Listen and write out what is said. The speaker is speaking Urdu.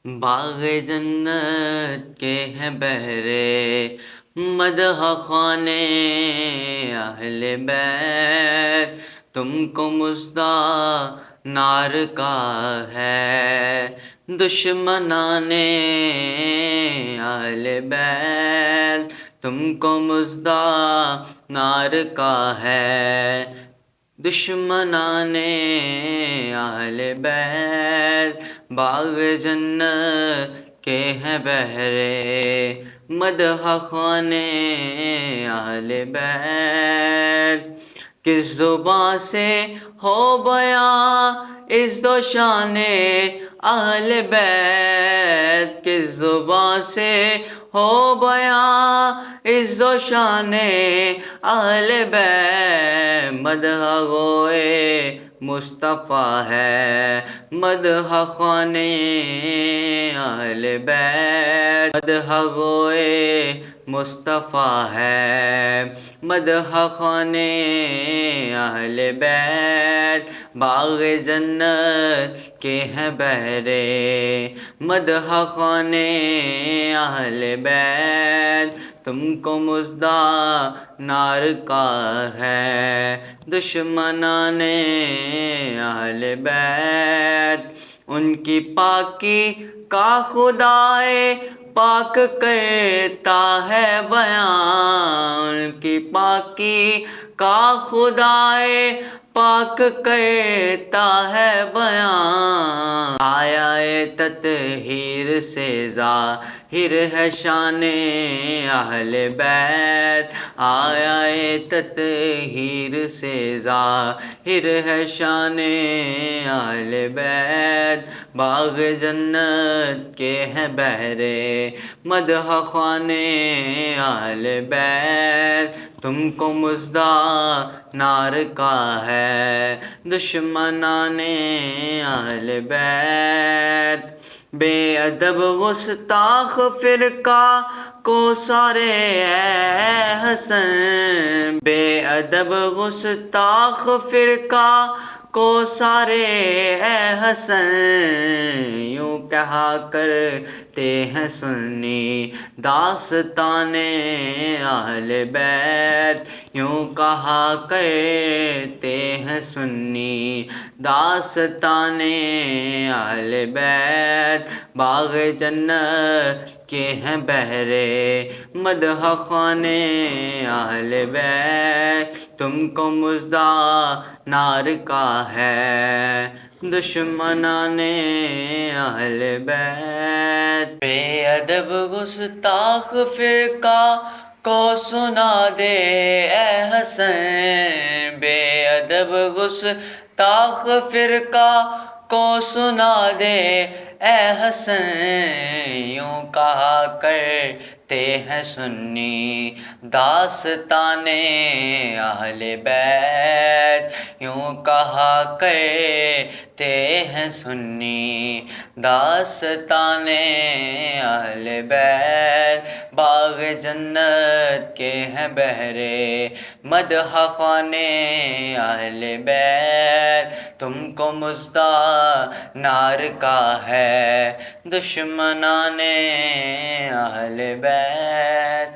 باغ جنت کے ہیں بہرے، مدح خانے اہل بیت، تم کو مژدہ نار کا ہے دشمنان اہل بیت، تم کو مژدہ نار کا ہے دشمنان اہل بیت۔ باغ جنت کے ہیں بہرے، مدح خانے اہل بیت، کس زباں سے ہو بیاں عزت و شان اہل بیت، کس زباں سے ہو بیاں عزت و شان اہل بیت، مدح گوئے مصطفیٰ ہے مدح خانے اہل بیت، مدح گوئے مصطفیٰ ہے مدح خانے اہل بیت۔ باغ جنت کے ہیں بہرے، مدح خانے اہل بیت، تم کو مژدہ نار کا ہے دشمنان اہل بیت۔ ان کی پاکی کا خدائے پاک کرتا ہے بیان، ان کی پاکی کا خدائے پاک کرتا ہے بیان، آیا تطہیر سے ظاہر ہے شان اہل بیت، آیا تطہیر سے ظاہر ہے شان اہل بیت۔ باغ جنت کے ہیں بہرے، مدح خانے اہل بیت، تم کو مژدہ نار کا ہے دشمنان اہل بیت۔ بے ادب گستاخ فرقہ کو سارے اے حسن، بے ادب گستاخ فرقہ کو سارے اے حسن، یوں کہا کرتے ہیں سنی داستان اہل بیت، یوں کہا کرتے ہیں سنی داستان اہل بیت۔ باغ جنت کے ہیں بہرے، مدح خانے اہل بیت، تم کو مژدہ نار کا ہے دشمنان اہل بیت۔ بے ادب گستاخ فرقہ کو سنا دے اے حسن، بے ادب گستاخ فرقہ کو سنا دے اے حسن، یوں کہا کرتے ہیں سنی داستان اہل بیت، یوں کہا کرتے ہیں سنی داستان اہل بیت۔ باغ جنت کے ہیں بہرے، مدح خانے اہل بیت، تم کو مژدہ نار کا ہے دشمنان اہل بیت۔